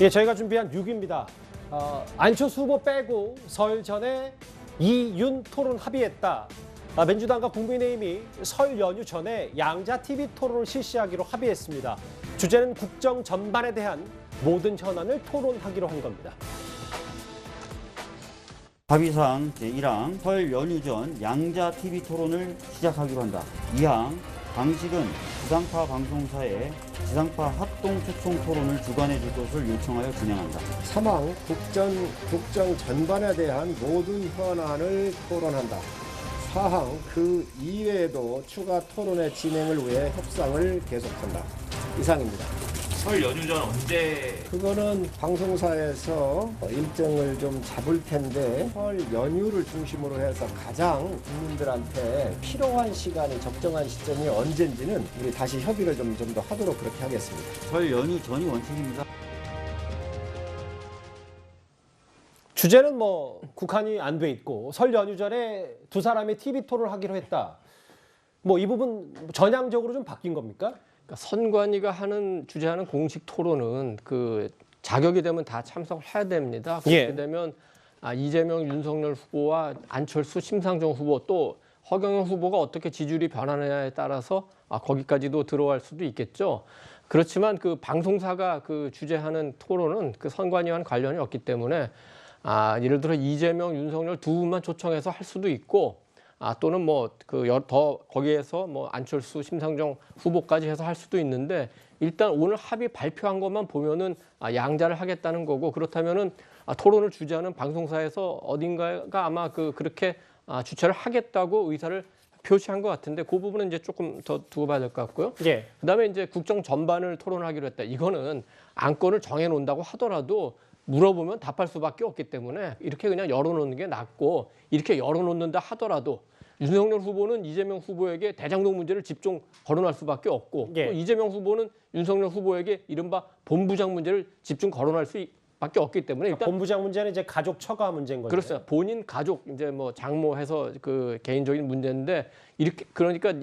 예, 저희가 준비한 6위입니다. 안철수 후보 빼고 설 전에 이윤 토론 합의했다. 민주당과 국민의힘이 설 연휴 전에 양자 TV 토론을 실시하기로 합의했습니다. 주제는 국정 전반에 대한 모든 현안을 토론하기로 한 겁니다. 합의사항 제1항 설 연휴 전 양자 TV 토론을 시작하기로 한다. 2항 방식은 지상파 방송사에 지상파 합동 초청 토론을 주관해 줄 것을 요청하여 진행한다. 3항 국정 전반에 대한 모든 현안을 토론한다. 4항 그 이외에도 추가 토론의 진행을 위해 협상을 계속한다. 이상입니다. 설 연휴 전 언제? 그거는 방송사에서 일정을 좀 잡을 텐데 설 연휴를 중심으로 해서 가장 국민들한테 필요한 시간이 적정한 시점이 언젠지는 우리 다시 협의를 좀 더 하도록 그렇게 하겠습니다. 설 연휴 전이 원칙입니다. 주제는 국한이 안 돼 있고 설 연휴 전에 두 사람이 TV 토론을 하기로 했다. 이 부분 전향적으로 좀 바뀐 겁니까? 그러니까 선관위가 주재하는 공식 토론은 그 자격이 되면 다 참석을 해야 됩니다. 그렇게 되면 이재명, 윤석열 후보와 안철수, 심상정 후보 또 허경영 후보가 어떻게 지지율이 변하느냐에 따라서 거기까지도 들어갈 수도 있겠죠. 그렇지만 그 방송사가 그 주재하는 토론은 그 선관위와는 관련이 없기 때문에 예를 들어 이재명, 윤석열 두 분만 초청해서 할 수도 있고 또는 더 거기에서 안철수, 심상정 후보까지 해서 할 수도 있는데 일단 오늘 합의 발표한 것만 보면은 양자를 하겠다는 거고 그렇다면은 토론을 주재하는 방송사에서 어딘가가 아마 그렇게 주최를 하겠다고 의사를 표시한 것 같은데 그 부분은 이제 조금 더 두고 봐야 될 것 같고요. 예. 그다음에 이제 국정 전반을 토론하기로 했다. 이거는 안건을 정해 놓는다고 하더라도 물어보면 답할 수밖에 없기 때문에 이렇게 그냥 열어놓는 게 낫고 이렇게 열어놓는다 하더라도 윤석열 후보는 이재명 후보에게 대장동 문제를 집중 거론할 수밖에 없고 또 이재명 후보는 윤석열 후보에게 이른바 본부장 문제를 집중 거론할 수밖에 없기 때문에 일단 본부장 문제는 이제 가족 처가 문제인 거죠. 그렇습니다. 본인 가족 이제 장모해서 그 개인적인 문제인데 이렇게 그러니까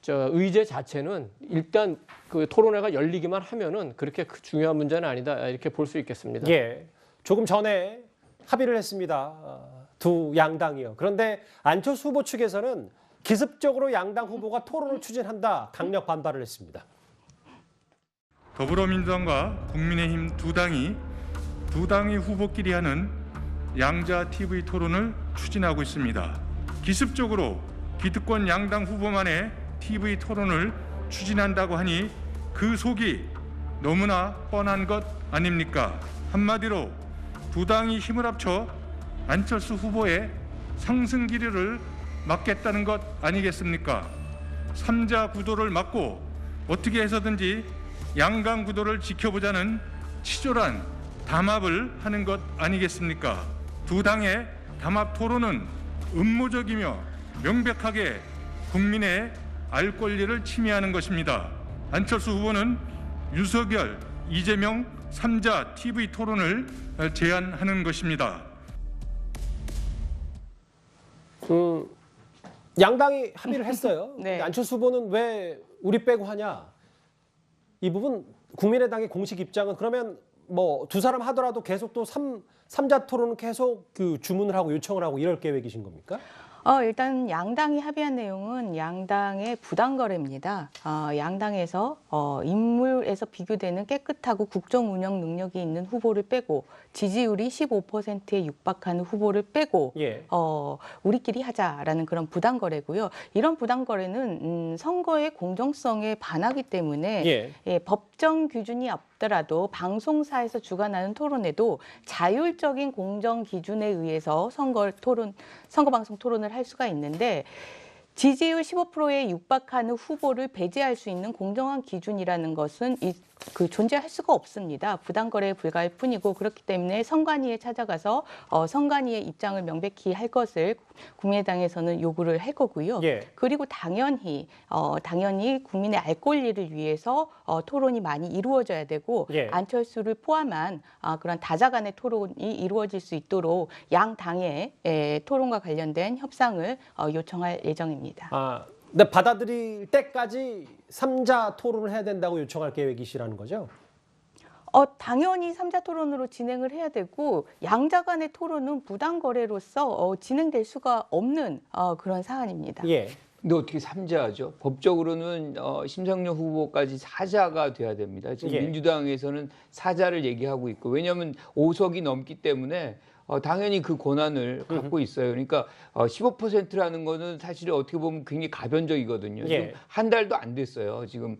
의제 자체는 일단 그 토론회가 열리기만 하면은 그렇게 중요한 문제는 아니다 이렇게 볼 수 있겠습니다. 예, 조금 전에 합의를 했습니다. 두 양당이요. 그런데 안철수 후보 측에서는 기습적으로 양당 후보가 토론을 추진한다 강력 반발을 했습니다. 더불어민주당과 국민의힘 두 당이 후보끼리 하는 양자 TV 토론을 추진하고 있습니다. 기습적으로 기득권 양당 후보만의 TV 토론을 추진한다고 하니 그 속이 너무나 뻔한 것 아닙니까? 한마디로 두 당이 힘을 합쳐 안철수 후보의 상승 기류를 막겠다는 것 아니겠습니까? 3자 구도를 막고 어떻게 해서든지 양강 구도를 지켜보자는 치졸한 담합을 하는 것 아니겠습니까? 두 당의 담합 토론은 음모적이며 명백하게 국민의 알 권리를 침해하는 것입니다. 안철수 후보는 윤석열, 이재명 3자 TV 토론을 제안하는 것입니다. 양당이 합의를 했어요. 네. 안철수 후보는 왜 우리 빼고 하냐? 이 부분 국민의당의 공식 입장은 그러면 두 사람 하더라도 계속 또 3자 토론은 계속 주문을 하고 요청을 하고 이럴 계획이신 겁니까? 일단 양당이 합의한 내용은 양당의 부당거래입니다. 양당에서 인물에서 비교되는 깨끗하고 국정 운영 능력이 있는 후보를 빼고 지지율이 15%에 육박하는 후보를 빼고 우리끼리 하자라는 그런 부당거래고요. 이런 부당거래는 선거의 공정성에 반하기 때문에 법정 기준이 없더라도 방송사에서 주관하는 토론에도 자율적인 공정 기준에 의해서 선거방송 토론을 할 수가 있는데 지지율 15%에 육박하는 후보를 배제할 수 있는 공정한 기준이라는 것은 존재할 수가 없습니다. 부당거래에 불과할 뿐이고 그렇기 때문에 선관위에 찾아가서 선관위의 입장을 명백히 할 것을 국민의당에서는 요구를 할 거고요. 그리고 당연히 국민의 알 권리를 위해서 토론이 많이 이루어져야 되고 안철수를 포함한 그런 다자 간의 토론이 이루어질 수 있도록 양 당의 토론과 관련된 협상을 요청할 예정입니다. 근데 받아들일 때까지 3자 토론을 해야 된다고 요청할 계획이시라는 거죠? 당연히 삼자 토론으로 진행을 해야 되고 양자 간의 토론은 부당 거래로서 진행될 수가 없는 그런 사안입니다. 예. 근데 어떻게 삼자죠? 법적으로는 심상정 후보까지 사자가 돼야 됩니다. 지금 예. 민주당에서는 사자를 얘기하고 있고, 왜냐하면 5석이 넘기 때문에 당연히 그 권한을 갖고 있어요. 그러니까 15%라는 거는 사실 어떻게 보면 굉장히 가변적이거든요. 예. 지금 한 달도 안 됐어요. 지금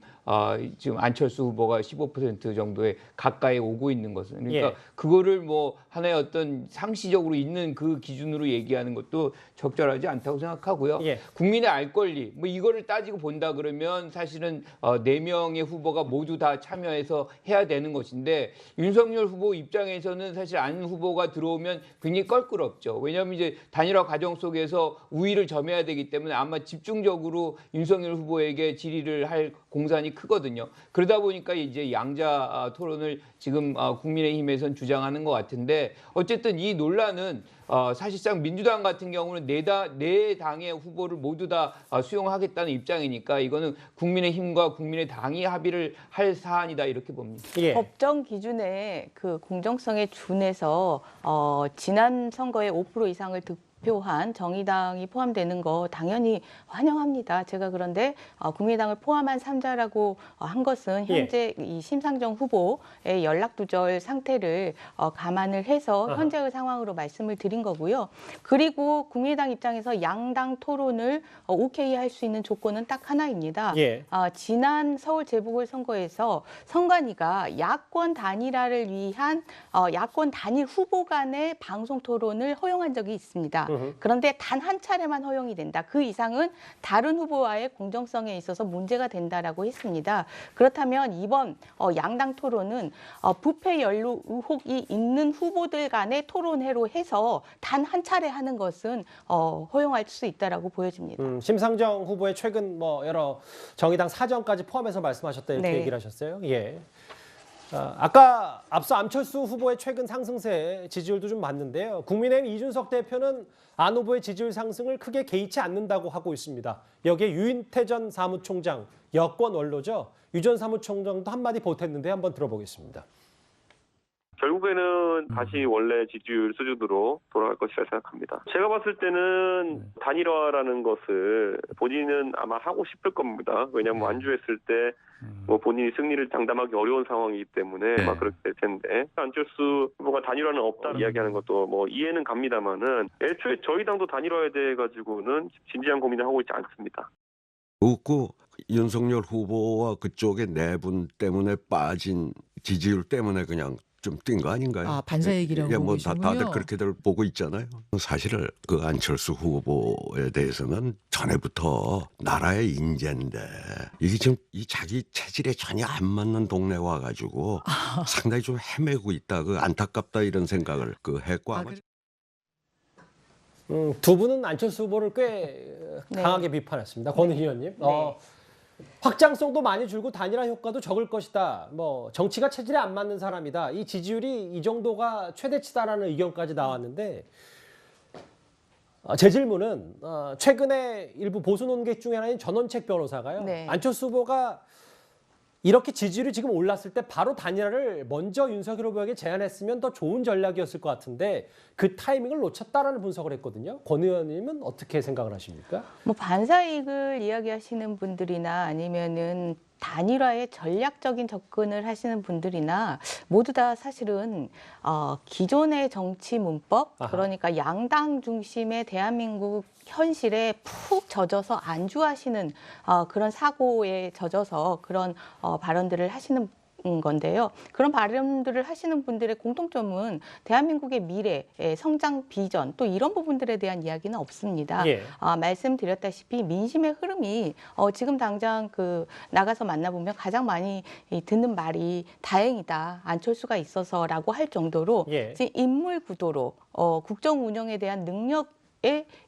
안철수 후보가 15% 정도에 가까이 오고 있는 것은. 그러니까 예. 그거를 뭐 하나의 어떤 상시적으로 있는 그 기준으로 얘기하는 것도 적절하지 않다고 생각하고요. 예. 국민의 알 권리, 뭐 이거를 따지고 본다 그러면 사실은 4명의 후보가 모두 다 참여해서 해야 되는 것인데, 윤석열 후보 입장에서는 사실 안 후보가 들어오면 굉장히 껄끄럽죠. 왜냐하면 이제 단일화 과정 속에서 우위를 점해야 되기 때문에 아마 집중적으로 윤석열 후보에게 질의를 할 공산이 크거든요. 그러다 보니까 이제 양자 토론을 지금 국민의힘에선 주장하는 것 같은데, 어쨌든 이 논란은 사실상 민주당 같은 경우는 네 당의 후보를 모두 다 수용하겠다는 입장이니까 이거는 국민의힘과 국민의당이 합의를 할 사안이다, 이렇게 봅니다. 예. 법정 기준의 그 공정성에 준해서 지난 선거에 5% 이상을 득표한 정의당이 포함되는 거 당연히 환영합니다. 제가 그런데 국민의당을 포함한 3자라고 한 것은 현재 이 심상정 후보의 연락두절 상태를 감안을 해서 현재의 상황으로 말씀을 드린 거고요. 그리고 국민의당 입장에서 양당 토론을 오케이 할 수 있는 조건은 딱 하나입니다. 예. 지난 서울 재보궐선거에서 선관위가 야권 단일화를 위한 야권 단일 후보 간의 방송 토론을 허용한 적이 있습니다. 그런데 단 한 차례만 허용이 된다. 그 이상은 다른 후보와의 공정성에 있어서 문제가 된다라고 했습니다. 그렇다면 이번 양당 토론은 부패 연루 의혹이 있는 후보들 간의 토론회로 해서 단 한 차례 하는 것은 허용할 수 있다라고 보여집니다. 심상정 후보의 최근 뭐 여러 정의당 사정까지 포함해서 말씀하셨다 이렇게 네. 얘기를 하셨어요. 예. 아까 앞서 안철수 후보의 최근 상승세 지지율도 좀 봤는데요. 국민의힘 이준석 대표는 안 후보의 지지율 상승을 크게 개의치 않는다고 하고 있습니다. 여기에 유인태 전 사무총장, 여권 원로죠. 유 전 사무총장도 한마디 보탰는데 한번 들어보겠습니다. 결국에는 다시 원래 지지율 수준으로 돌아갈 것이라 생각합니다. 제가 봤을 때는 단일화라는 것을 본인은 아마 하고 싶을 겁니다. 왜냐하면 완주했을 때 뭐 본인이 승리를 장담하기 어려운 상황이기 때문에 아마 그렇게 될 텐데, 안철수 후보가 단일화는 없다 이야기하는 것도 뭐 이해는 갑니다만은 애초에 저희 당도 단일화에 대해 가지고는 진지한 고민을 하고 있지 않습니다. 웃고 윤석열 후보와 그쪽의 내분 때문에 빠진 지지율 때문에 그냥 좀 뛴 거 아닌가요? 반사 얘기라고 보고 뭐 계시군요. 다들 그렇게들 보고 있잖아요. 사실 그 안철수 후보에 대해서는 전에부터 나라의 인재인데 이게 지금 이 자기 체질에 전혀 안 맞는 동네 와가지고 상당히 좀 헤매고 있다. 그 안타깝다 이런 생각을 했고 아마. 두 분은 안철수 후보를 꽤 네. 강하게 비판했습니다. 권 의원님. 확장성도 많이 줄고 단일화 효과도 적을 것이다. 뭐 정치가 체질에 안 맞는 사람이다. 이 지지율이 이 정도가 최대치다라는 의견까지 나왔는데, 제 질문은 최근에 일부 보수 논객 중에 하나인 전원책 변호사가요. 네. 안철수 후보가 이렇게 지지율이 지금 올랐을 때 바로 단일화를 먼저 윤석열 후보에게 제안했으면 더 좋은 전략이었을 것 같은데 그 타이밍을 놓쳤다라는 분석을 했거든요. 권 의원님은 어떻게 생각을 하십니까? 뭐 반사이익을 이야기하시는 분들이나 아니면은 단일화에 전략적인 접근을 하시는 분들이나 모두 다 사실은 기존의 정치 문법, 그러니까 양당 중심의 대한민국 현실에 푹 젖어서 안주하시는 그런 사고에 젖어서 그런 발언들을 하시는 건데요. 그런 발언들을 하시는 분들의 공통점은 대한민국의 미래, 성장 비전 또 이런 부분들에 대한 이야기는 없습니다. 예. 말씀드렸다시피 민심의 흐름이 지금 당장 나가서 만나보면 가장 많이 듣는 말이 다행이다, 안철수가 있어서라고 할 정도로 예. 지금 인물 구도로 국정 운영에 대한 능력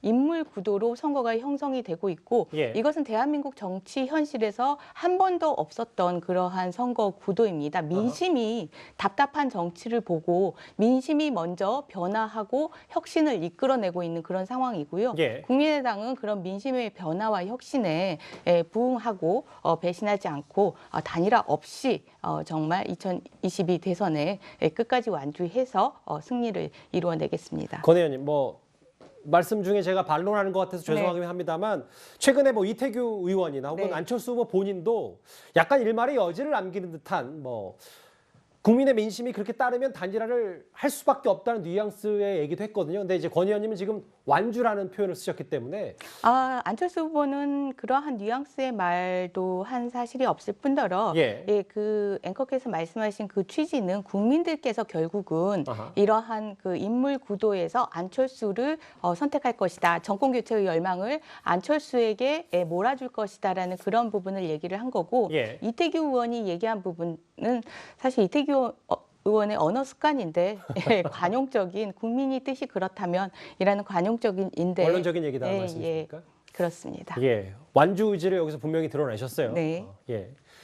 인물 구도로 선거가 형성이 되고 있고 예. 이것은 대한민국 정치 현실에서 한 번도 없었던 그러한 선거 구도입니다. 민심이 답답한 정치를 보고 민심이 먼저 변화하고 혁신을 이끌어내고 있는 그런 상황이고요. 예. 국민의당은 그런 민심의 변화와 혁신에 부응하고 배신하지 않고 단일화 없이 정말 2022 대선에 끝까지 완주해서 승리를 이루어내겠습니다. 권 의원님, 뭐 말씀 중에 제가 반론하는 것 같아서 죄송하긴 합니다만 최근에 뭐 이태규 의원이나 혹은 네. 안철수 후보 본인도 약간 일말의 여지를 남기는 듯한 뭐 국민의 민심이 그렇게 따르면 단일화를 할 수밖에 없다는 뉘앙스의 얘기도 했거든요. 근데 이제 권 의원님은 지금 완주라는 표현을 쓰셨기 때문에 안철수 후보는 그러한 뉘앙스의 말도 한 사실이 없을 뿐더러 그 앵커께서 말씀하신 그 취지는 국민들께서 결국은 이러한 그 인물 구도에서 안철수를 선택할 것이다. 정권 교체의 열망을 안철수에게 몰아줄 것이다라는 그런 부분을 얘기를 한 거고 이태규 의원이 얘기한 부분은 사실 이태규 의원의 언어 습관인데 관용적인 국민이 뜻이 그렇다면이라는 관용적인인데 원론적인 얘기다 말씀이십니까? 그렇습니다. 완주 의지를 여기서 분명히 드러내셨어요. 네.